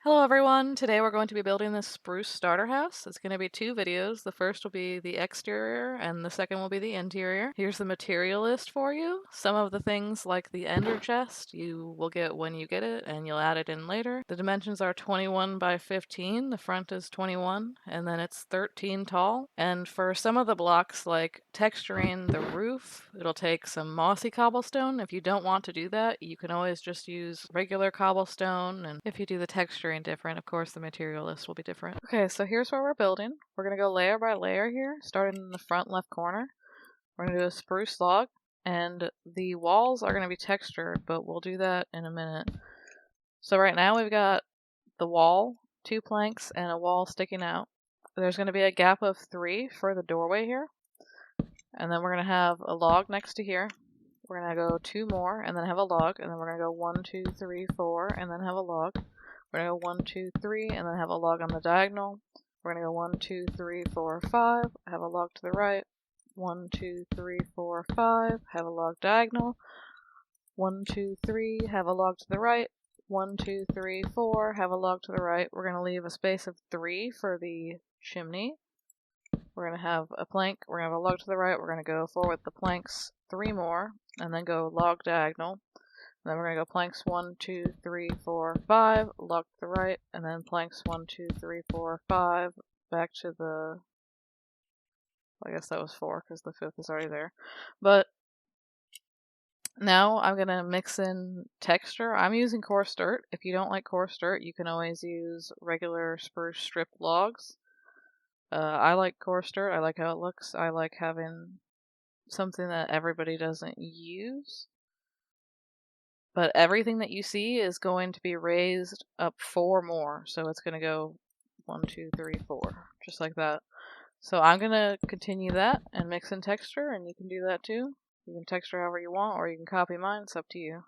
Hello everyone! Today we're going to be building this spruce starter house. It's going to be two videos. The first will be the exterior and the second will be the interior. Here's the material list for you. Some of the things like the ender chest you will get when you get it and you'll add it in later. The dimensions are 21 by 15. The front is 21 and then it's 13 tall. And for some of the blocks like texturing the roof, it'll take some mossy cobblestone. If you don't want to do that, you can always just use regular cobblestone, and if you do the texturing different, of course the material list will be different. Okay, so here's where we're building. We're going to go layer by layer here, starting in the front left corner. We're going to do a spruce log, and the walls are going to be textured, but we'll do that in a minute. So right now we've got the wall, 2 planks, and a wall sticking out. There's going to be a gap of 3 for the doorway here, and then we're going to have a log next to here. We're going to go 2 more and then have a log, and then we're going to go 1, 2, 3, 4, and then have a log. We're going to go 1, 2, 3, and then have a log on the diagonal. We're going to go 1, 2, 3, 4, 5, have a log to the right. 1, 2, 3, 4, 5, have a log diagonal. 1, 2, 3, have a log to the right. 1, 2, 3, 4, have a log to the right. We're going to leave a space of 3 for the chimney. We're going to have a plank. We're going to have a log to the right. We're going to go forward the planks 3 more, and then go log diagonal. And then we're going to go planks 1, 2, 3, 4, 5, log to the right, and then planks 1, 2, 3, 4, 5, back to the, I guess that was 4 because the 5th is already there. But now I'm going to mix in texture. I'm using coarse dirt. If you don't like coarse dirt, you can always use regular spruce strip logs. I like coarse dirt. I like how it looks. I like having something that everybody doesn't use. But everything that you see is going to be raised up 4 more. So it's going to go 1, 2, 3, 4, just like that. So I'm going to continue that and mix in texture, and you can do that too. You can texture however you want, or you can copy mine. It's up to you.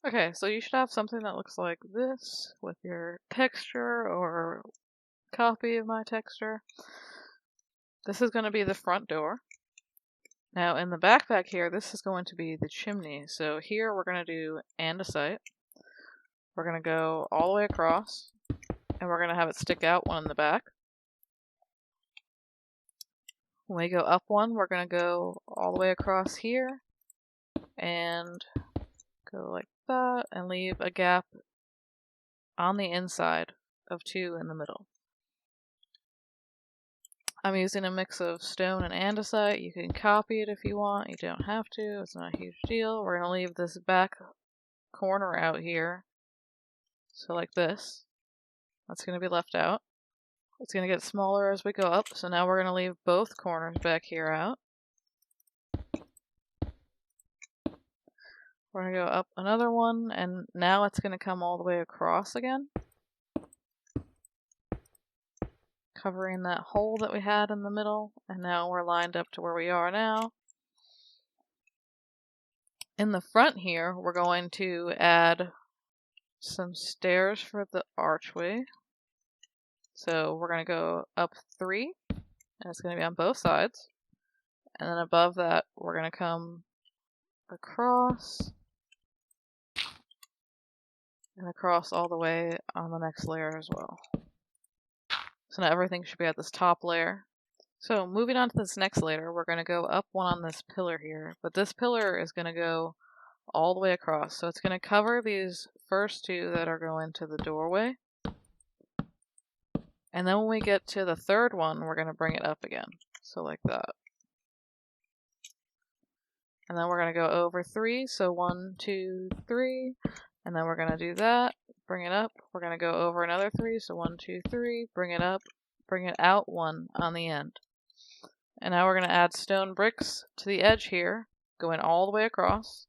Okay, so you should have something that looks like this with your texture or copy of my texture. This is going to be the front door. Now in the backpack here, this is going to be the chimney. So here we're going to do andesite. We're going to go all the way across, and we're going to have it stick out one in the back. When we go up one, we're going to go all the way across here, and go like that, and leave a gap on the inside of 2 in the middle. I'm using a mix of stone and andesite. You can copy it if you want. You don't have to. It's not a huge deal. We're going to leave this back corner out here. So like this. That's going to be left out. It's going to get smaller as we go up. So now we're going to leave both corners back here out. We're going to go up another one, and now it's going to come all the way across again, covering that hole that we had in the middle, and now we're lined up to where we are now. In the front here, we're going to add some stairs for the archway. So we're going to go up 3, and it's going to be on both sides. And then above that, we're going to come across, and across all the way on the next layer as well. So now everything should be at this top layer. So moving on to this next layer, we're going to go up one on this pillar here. But this pillar is going to go all the way across. So it's going to cover these first 2 that are going to the doorway. And then when we get to the third one, we're going to bring it up again. So like that. And then we're going to go over 3. So 1, 2, 3. And then we're going to do that. Bring it up. We're going to go over another 3. So 1, 2, 3. Bring it up. Bring it out 1 on the end. And now we're going to add stone bricks to the edge here, going all the way across.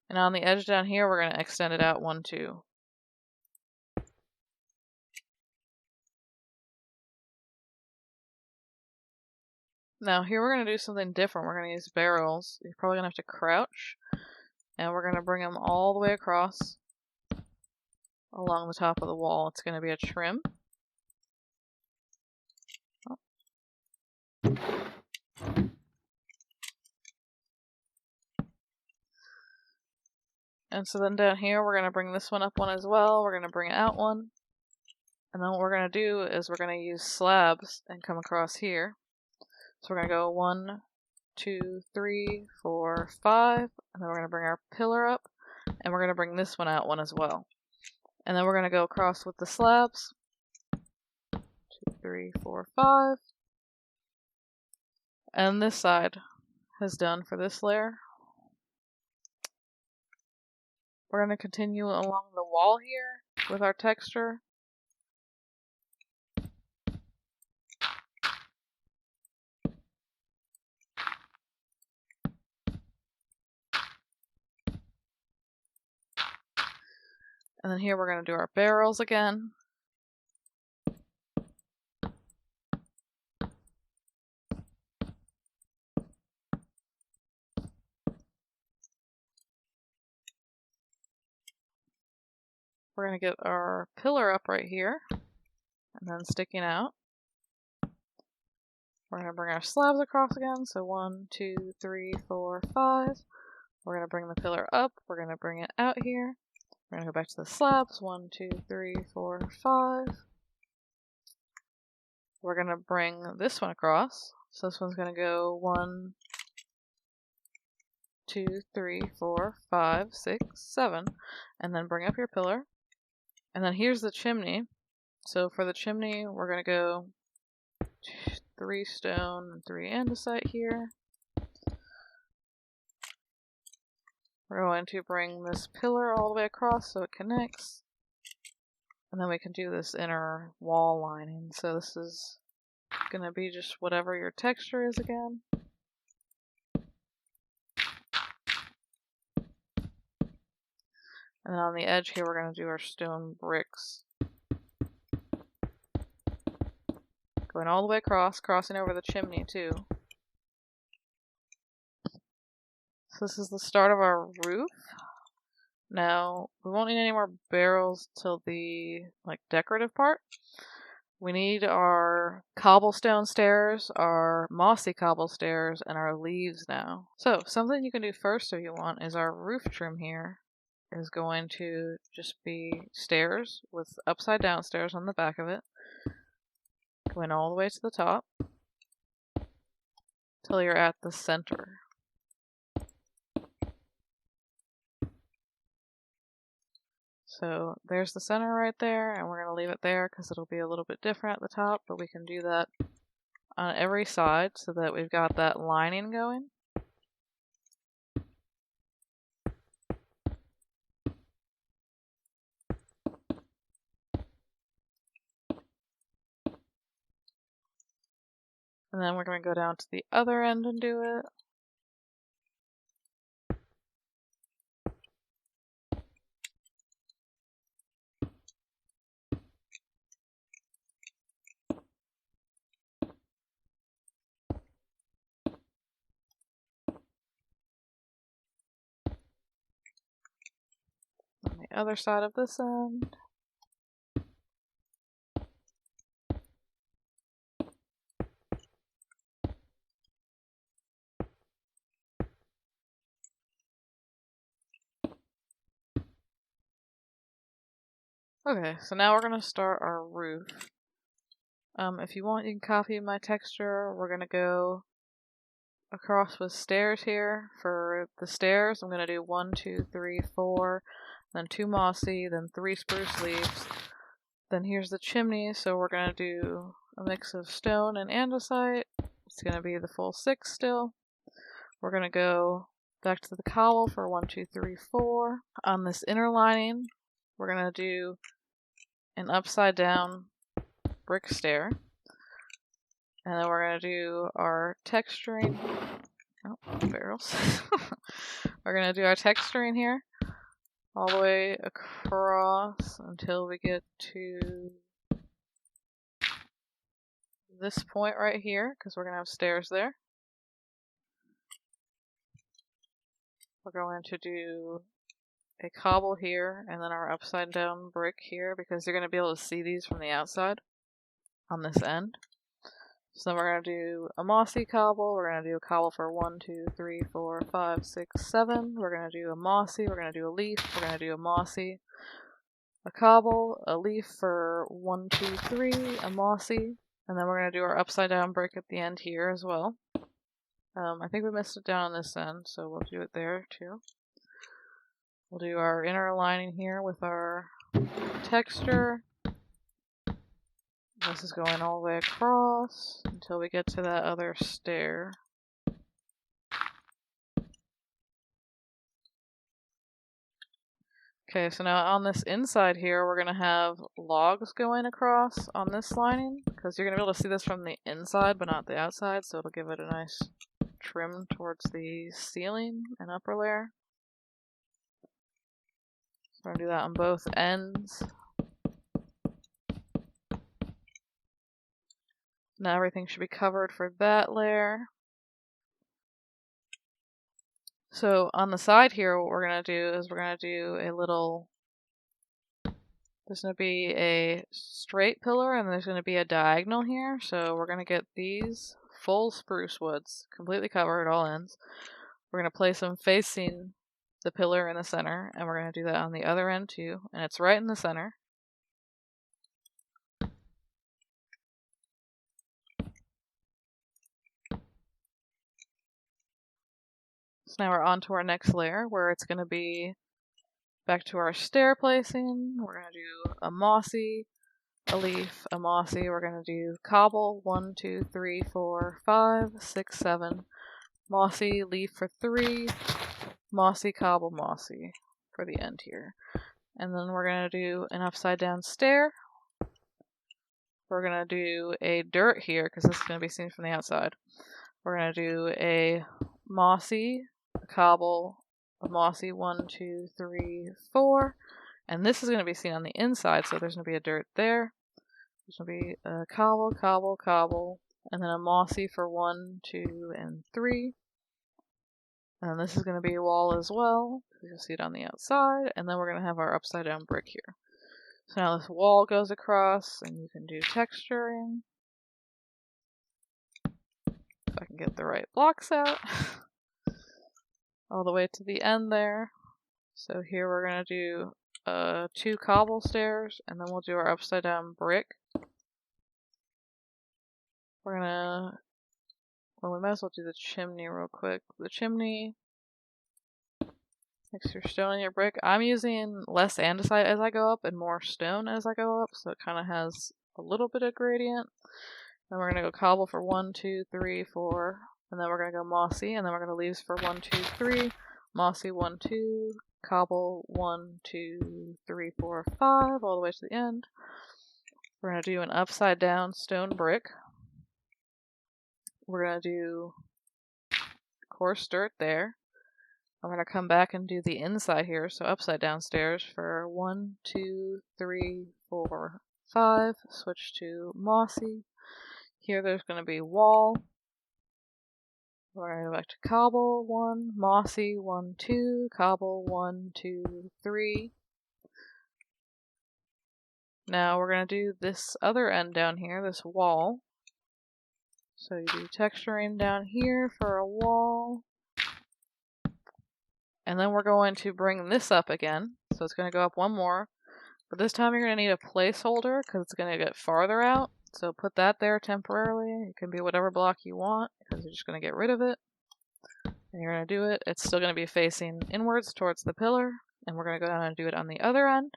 And on the edge down here, we're going to extend it out 1, 2. Now here we're going to do something different. We're going to use barrels. You're probably going to have to crouch. And we're going to bring them all the way across along the top of the wall. It's going to be a trim. Oh. And so then down here, we're going to bring this one up 1 as well. We're going to bring it out 1. And then what we're going to do is we're going to use slabs and come across here. So we're going to go 1, 2, 3, 4, 5. And then we're going to bring our pillar up. And we're going to bring this one out 1 as well. And then we're going to go across with the slabs. 2, 3, 4, 5. And this side is done for this layer. We're going to continue along the wall here with our texture. And then here we're going to do our barrels again. We're going to get our pillar up right here, and then sticking out. We're going to bring our slabs across again, so 1, 2, 3, 4, 5. We're going to bring the pillar up, we're going to bring it out here. We're going to go back to the slabs, 1, 2, 3, 4, 5. We're going to bring this one across, so this one's going to go 1, 2, 3, 4, 5, 6, 7, and then bring up your pillar. And then here's the chimney. So for the chimney, we're going to go 3 stone and 3 andesite here. We're going to bring this pillar all the way across so it connects. And then we can do this inner wall lining. So this is going to be just whatever your texture is again. And then on the edge here, we're going to do our stone bricks. Going all the way across, crossing over the chimney too. So this is the start of our roof. Now, we won't need any more barrels till the decorative part. We need our cobblestone stairs, our mossy cobble stairs, and our leaves now. So, something you can do first if you want is our roof trim here is going to just be stairs with upside down stairs on the back of it, going all the way to the top till you're at the center. So there's the center right there, and we're going to leave it there because it'll be a little bit different at the top, but we can do that on every side so that we've got that lining going. And then we're going to go down to the other end and do it. On the other side of this end. Okay, so now we're going to start our roof. If you want, you can copy my texture. We're going to go across with stairs here. For the stairs, I'm going to do 1, 2, 3, 4, then 2 mossy, then 3 spruce leaves. Then here's the chimney, so we're going to do a mix of stone and andesite. It's going to be the full 6 still. We're going to go back to the cobble for 1, 2, 3, 4. On this inner lining, we're going to do an upside down brick stair. And then we're going to do our texturing. Oh, barrels. We're going to do our texturing here all the way across until we get to this point right here, because we're going to have stairs there. We're going to do a cobble here and then our upside down brick here, because you're going to be able to see these from the outside on this end. So then we're going to do a mossy cobble. We're going to do a cobble for 1, 2, 3, 4, 5, 6, 7. We're going to do a mossy. We're going to do a leaf. We're going to do a mossy, a cobble, a leaf for 1, 2, 3, a mossy, and then we're going to do our upside down brick at the end here as well. I think we missed it down on this end, so we'll do it there too. We'll do our inner lining here with our texture. This is going all the way across until we get to that other stair. Okay, so now on this inside here, we're going to have logs going across on this lining, because you're going to be able to see this from the inside but not the outside, so it'll give it a nice trim towards the ceiling and upper layer. So we're going to do that on both ends. Now everything should be covered for that layer. So on the side here, what we're going to do is we're going to do a little, there's going to be a straight pillar and there's going to be a diagonal here. So we're going to get these full spruce woods, completely covered at all ends. We're going to place them facing the pillar in the center, and we're going to do that on the other end too, and it's right in the center. So now we're on to our next layer, where it's going to be back to our stair placing. We're going to do a mossy, a leaf, a mossy. We're going to do cobble, 1, 2, 3, 4, 5, 6, 7. Mossy, leaf for 3. Mossy, cobble, mossy for the end here. And then we're going to do an upside down stair. We're going to do a dirt here, because this is going to be seen from the outside. We're going to do a mossy, a cobble, a mossy, 1, 2, 3, 4. And this is going to be seen on the inside, so there's going to be a dirt there. There's going to be a cobble, cobble, cobble, and then a mossy for 1, 2, and 3. And this is going to be a wall as well. You'll see it on the outside. And then we're going to have our upside down brick here. So now this wall goes across, and you can do texturing. If I can get the right blocks out. All the way to the end there. So here we're going to do 2 cobble stairs, and then we'll do our upside down brick. We're going to, well, we might as well do the chimney real quick. The chimney, mix your stone and your brick. I'm using less andesite as I go up and more stone as I go up, so it kind of has a little bit of gradient. Then we're going to go cobble for 1, 2, 3, 4, and then we're going to go mossy, and then we're going to leaves for 1, 2, 3, mossy 1, 2, cobble 1, 2, 3, 4, 5, all the way to the end. We're going to do an upside down stone brick. We're going to do coarse dirt there. I'm going to come back and do the inside here, so upside down stairs for 1, 2, 3, 4, 5. Switch to mossy. Here there's going to be wall. We're going to go back to cobble 1, mossy 1, 2, cobble 1, 2, 3. Now we're going to do this other end down here, this wall. So you do texturing down here for a wall. And then we're going to bring this up again. So it's going to go up one more. But this time you're going to need a placeholder because it's going to get farther out. So put that there temporarily. It can be whatever block you want because you're just going to get rid of it. And you're going to do it. It's still going to be facing inwards towards the pillar. And we're going to go down and do it on the other end.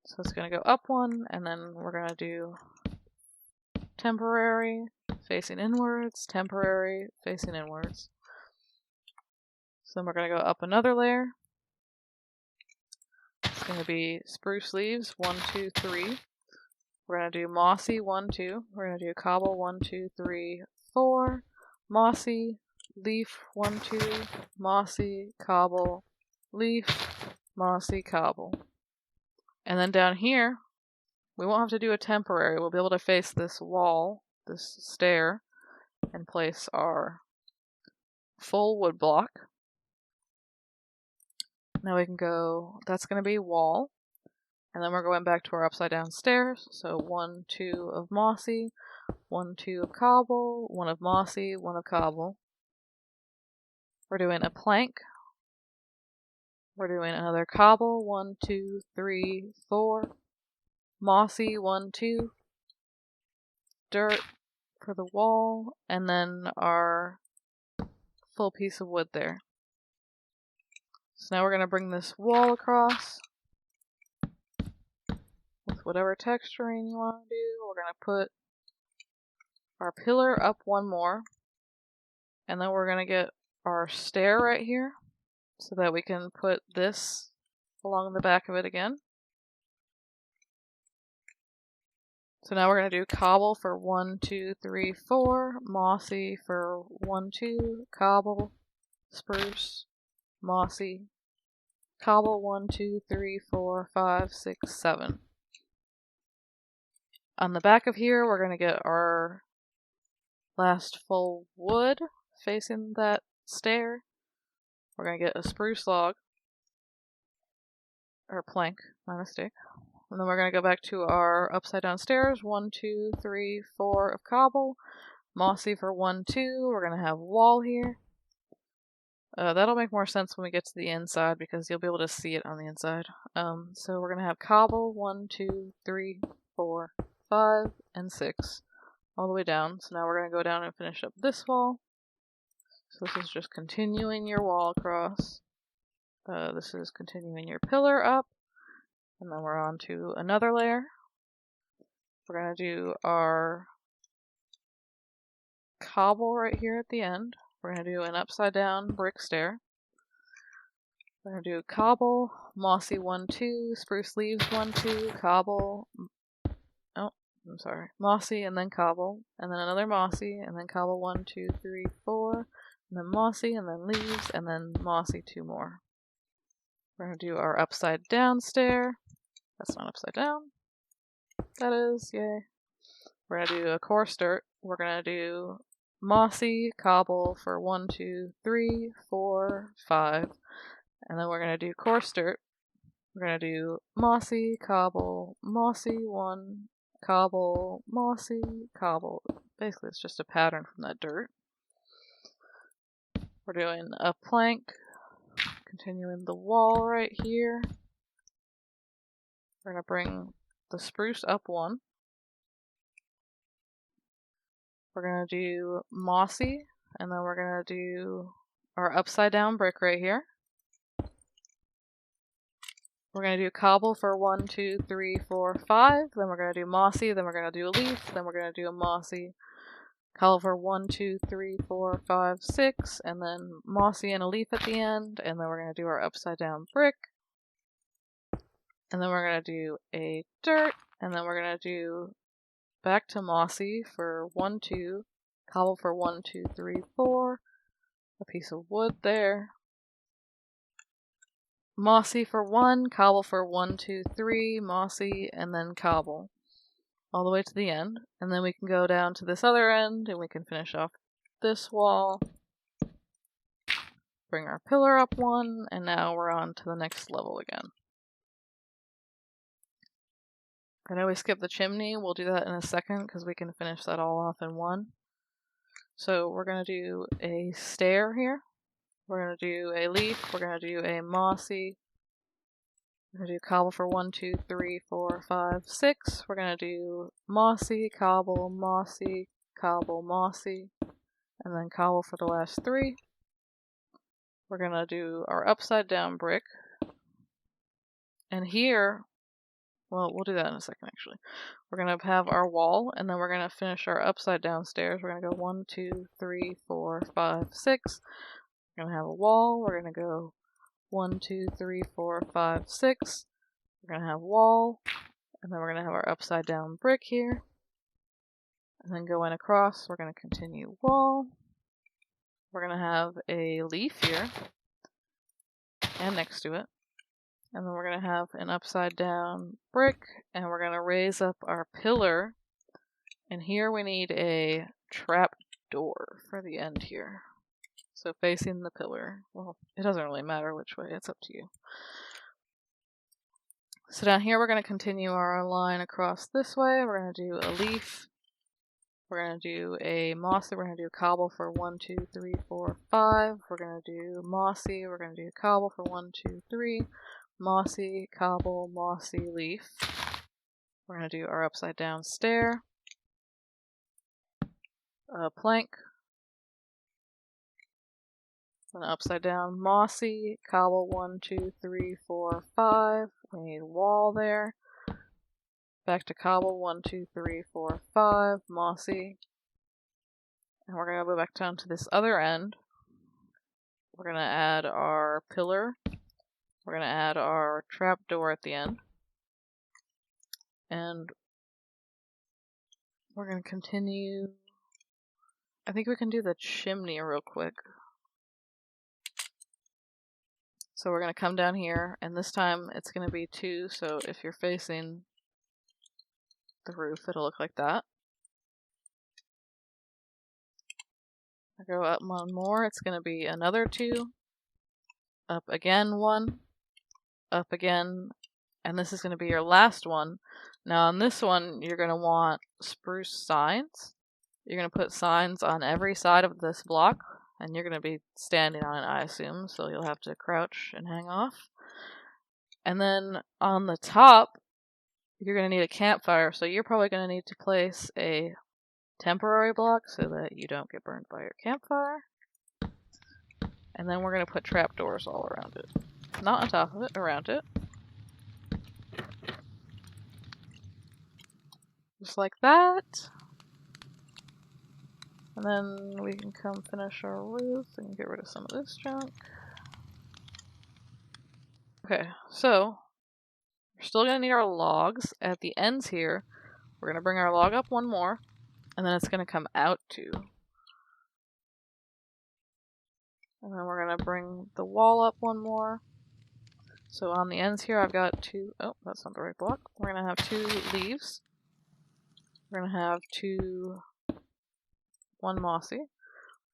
So it's going to go up one. And then we're going to do temporary, facing inwards, temporary, facing inwards. So then we're going to go up another layer. It's going to be spruce leaves, 1, 2, 3. We're going to do mossy, 1, 2. We're going to do cobble, 1, 2, 3, 4. Mossy, leaf, 1, 2. Mossy, cobble, leaf, mossy, cobble. And then down here, we won't have to do a temporary. We'll be able to face this wall, this stair, and place our full wood block. Now we can go, that's going to be wall. And then we're going back to our upside down stairs. So 1, 2 of mossy, 1, 2 of cobble, 1 of mossy, 1 of cobble. We're doing a plank. We're doing another cobble, 1, 2, 3, 4. Mossy, 1, 2. Dirt for the wall. And then our full piece of wood there. So now we're going to bring this wall across with whatever texturing you want to do. We're going to put our pillar up one more. And then we're going to get our stair right here so that we can put this along the back of it again. So now we're going to do cobble for 1, 2, 3, 4. Mossy for 1, 2. Cobble. Spruce. Mossy. Cobble 1, 2, 3, 4, 5, 6, 7. On the back of here, we're going to get our last full wood facing that stair. We're going to get a spruce log, or plank, my mistake. And then we're going to go back to our upside down stairs, 1, 2, 3, 4 of cobble. Mossy for 1, 2. We're going to have wall here. That'll make more sense when we get to the inside because you'll be able to see it on the inside. So we're going to have cobble, 1, 2, 3, 4, 5, and 6. All the way down. So now we're going to go down and finish up this wall. So this is just continuing your wall across. This is continuing your pillar up. And then we're on to another layer. We're going to do our cobble right here at the end. We're going to do an upside down brick stair. We're going to do cobble, mossy 1, 2, spruce leaves 1, 2, cobble. Oh, I'm sorry. Mossy and then cobble. And then another mossy and then cobble 1, 2, 3, 4. And then mossy and then leaves and then mossy 2 more. We're going to do our upside down stair. That's not upside down. That is, yay. We're going to do a coarse dirt. We're going to do mossy cobble for 1, 2, 3, 4, 5. And then we're going to do coarse dirt. We're going to do mossy cobble, mossy 1, cobble, mossy cobble. Basically, it's just a pattern from that dirt. We're doing a plank, continuing the wall right here. We're going to bring the spruce up 1. We're going to do mossy, and then we're going to do our upside down brick right here. We're going to do cobble for 1, 2, 3, 4, 5. Then we're going to do mossy, then we're going to do a leaf, then we're going to do a mossy cobble for 1, 2, 3, 4, 5, 6, and then mossy and a leaf at the end, and then we're going to do our upside down brick. And then we're going to do a dirt, and then we're going to do back to mossy for 1, 2, cobble for 1, 2, 3, 4, a piece of wood there. Mossy for 1, cobble for 1, 2, 3, mossy, and then cobble. All the way to the end. And then we can go down to this other end, and we can finish off this wall. Bring our pillar up 1, and now we're on to the next level again. I know we skipped the chimney. We'll do that in a second because we can finish that all off in 1. So we're going to do a stair here. We're going to do a leaf. We're going to do a mossy. We're going to do cobble for 1, 2, 3, 4, 5, 6. We're going to do mossy, cobble, mossy, cobble, mossy, and then cobble for the last 3. We're going to do our upside down brick. And here, well, we'll do that in a second actually. We're going to have our wall, and then we're going to finish our upside down stairs. We're going to go 1, 2, 3, 4, 5, 6. We're going to have a wall. We're going to go 1, 2, 3, 4, 5, 6. We're going to have wall, and then we're going to have our upside down brick here. And then going across, we're going to continue wall. We're going to have a leaf here, and next to it. And then we're going to have an upside down brick, and we're going to raise up our pillar. And here we need a trap door for the end here. So facing the pillar. Well, it doesn't really matter which way, it's up to you. So down here we're going to continue our line across this way. We're going to do a leaf. We're going to do a mossy. We're going to do cobble for 1, 2, 3, 4, 5. We're going to do mossy. We're going to do cobble for 1, 2, 3. Mossy, cobble, mossy, leaf. We're going to do our upside down stair. A plank. An upside down mossy, cobble 1, 2, 3, 4, 5. We need a wall there. Back to cobble 1, 2, 3, 4, 5. Mossy. And we're going to go back down to this other end. We're going to add our pillar. We're going to add our trap door at the end. And we're going to continue. I think we can do the chimney real quick. So we're going to come down here, and this time it's going to be 2, so if you're facing the roof, it'll look like that. I go up 1 more, it's going to be another 2, up again 1, up again, and this is going to be your last one. Now on this one, you're going to want spruce signs. You're going to put signs on every side of this block. And you're going to be standing on it, I assume, so you'll have to crouch and hang off. And then on the top, you're going to need a campfire, so you're probably going to need to place a temporary block so that you don't get burned by your campfire. And then we're going to put trapdoors all around it. Not on top of it, around it. Just like that. And then we can come finish our roof and get rid of some of this junk. Okay, so we're still going to need our logs. At the ends here, we're going to bring our log up 1 more, and then it's going to come out 2. And then we're going to bring the wall up 1 more. So on the ends here, I've got 2, oh, that's not the right block. We're going to have 2 leaves. We're going to have 2 1 mossy.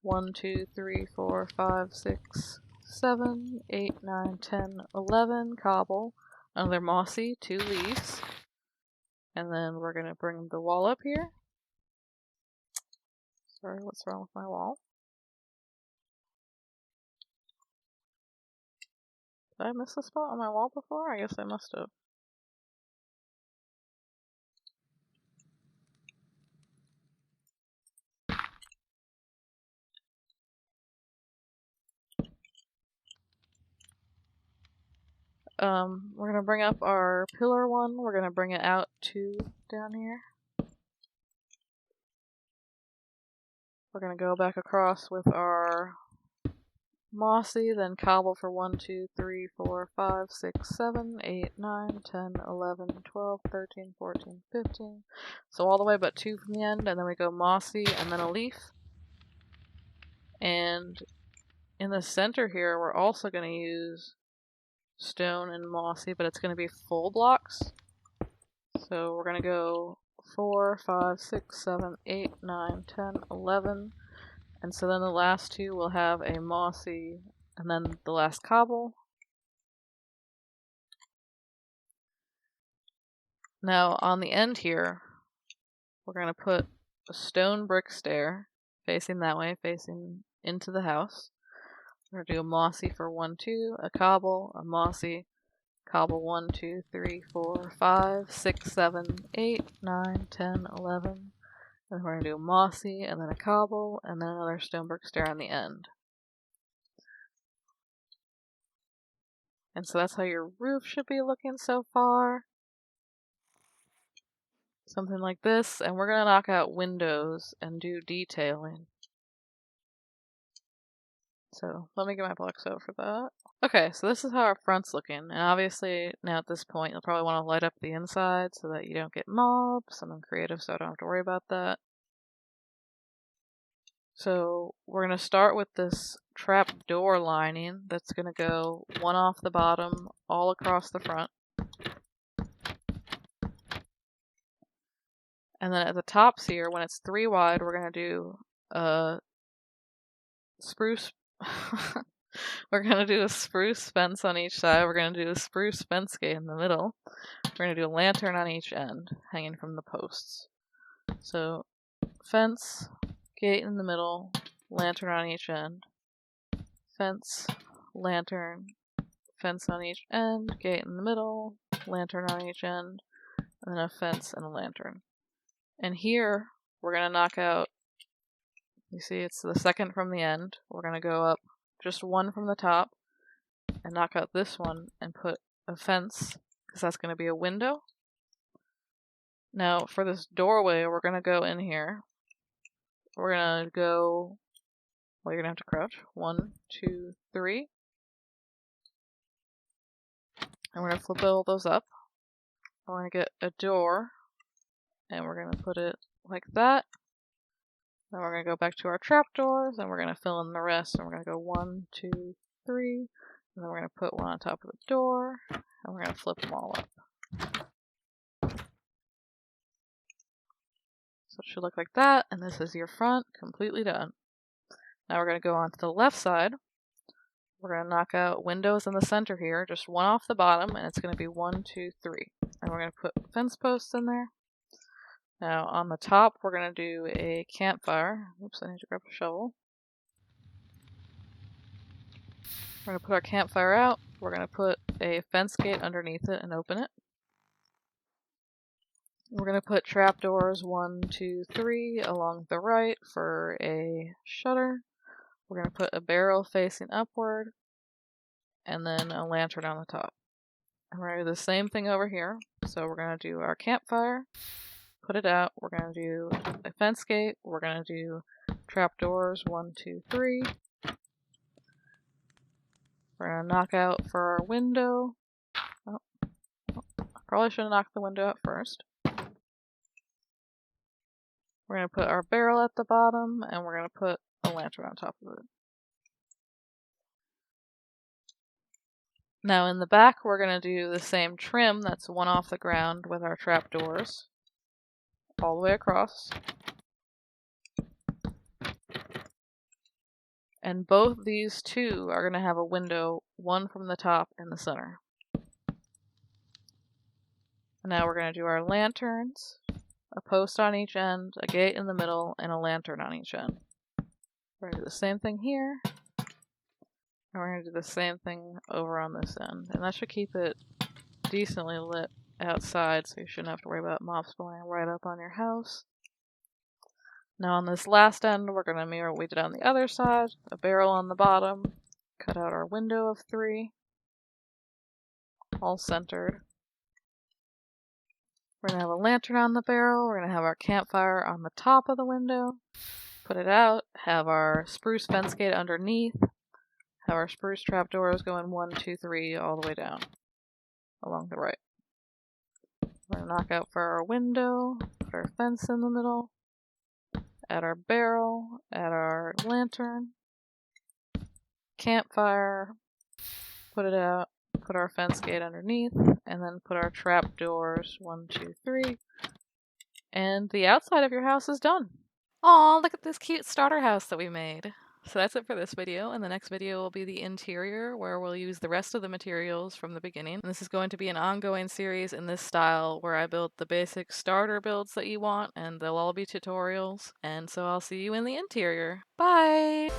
1, 2, 3, 4, 5, 6, 7, 8, 9, 10, 11 cobble. Another mossy, 2 leaves. And then we're going to bring the wall up here. Sorry, what's wrong with my wall? Did I miss a spot on my wall before? I guess I must have. We're going to bring up our pillar one. We're going to bring it out 2 down here. We're going to go back across with our mossy, then cobble for 1, 2, 3, 4, 5, 6, 7, 8, 9, 10, 11, 12, 13, 14, 15. So all the way but 2 from the end, and then we go mossy and then a leaf. And in the center here, we're also going to use stone and mossy, but it's going to be full blocks. So we're going to go 4, 5, 6, 7, 8, 9, 10, 11. And so then the last 2 will have a mossy and then the last cobble. Now on the end here, we're going to put a stone brick stair facing that way, facing into the house. We're going to do a mossy for 1, 2, a cobble, a mossy, cobble 1, 2, 3, 4, 5, 6, 7, 8, 9, 10, 11. And we're going to do a mossy, and then a cobble, and then another stone brick stair on the end. And so that's how your roof should be looking so far. Something like this, and we're going to knock out windows and do detailing. So let me get my blocks out for that. Okay, so this is how our front's looking, and obviously now at this point you'll probably want to light up the inside so that you don't get mobs, and I'm creative so I don't have to worry about that. So we're going to start with this trap door lining that's going to go 1 off the bottom all across the front. And then at the tops here, when it's 3 wide, we're going to do a spruce. We're going to do a spruce fence on each side. We're going to do a spruce fence gate in the middle. We're going to do a lantern on each end, hanging from the posts. So fence, gate in the middle, lantern on each end. Fence, lantern, fence on each end, gate in the middle, lantern on each end, and then a fence and a lantern. And here, we're going to knock out, you see it's the second from the end. We're going to go up just 1 from the top and knock out this one and put a fence, because that's going to be a window. Now, for this doorway, we're going to go in here. We're going to go, well, you're going to have to crouch. 1, 2, 3. And we're going to flip all those up. We're going to get a door, and we're going to put it like that. Then we're going to go back to our trapdoors, and we're going to fill in the rest. And we're going to go 1, 2, 3. And then we're going to put one on top of the door, and we're going to flip them all up. So it should look like that, and this is your front, completely done. Now we're going to go on to the left side. We're going to knock out windows in the center here, just 1 off the bottom, and it's going to be 1, 2, 3. And we're going to put fence posts in there. Now on the top, we're going to do a campfire. Oops, I need to grab a shovel. We're going to put our campfire out. We're going to put a fence gate underneath it and open it. We're going to put trapdoors 1, 2, 3 along the right for a shutter. We're going to put a barrel facing upward and then a lantern on the top. And we're going to do the same thing over here. So we're going to do our campfire, put it out. We're going to do a fence gate. We're going to do trapdoors 1, 2, 3. We're going to knock out for our window. Oh, I probably should have knocked the window out first. We're going to put our barrel at the bottom, and we're going to put a lantern on top of it. Now in the back, we're going to do the same trim that's 1 off the ground with our trapdoors all the way across. And both these two are going to have a window, one from the top and the center. Now we're going to do our lanterns, a post on each end, a gate in the middle, and a lantern on each end. We're going to do the same thing here, and we're going to do the same thing over on this end. And that should keep it decently lit outside, so you shouldn't have to worry about mobs spawning right up on your house. Now on this last end, we're going to mirror what we did on the other side, a barrel on the bottom, cut out our window of 3, all centered. We're going to have a lantern on the barrel, we're going to have our campfire on the top of the window, put it out, have our spruce fence gate underneath, have our spruce trapdoors going 1, 2, 3 all the way down along the right. We're going to knock out for our window, put our fence in the middle, add our barrel, add our lantern, campfire, put it out, put our fence gate underneath, and then put our trapdoors 1, 2, 3, and the outside of your house is done. Aw, look at this cute starter house that we made. So that's it for this video, and the next video will be the interior, where we'll use the rest of the materials from the beginning. And this is going to be an ongoing series in this style where I build the basic starter builds that you want, and they'll all be tutorials. And so I'll see you in the interior. Bye!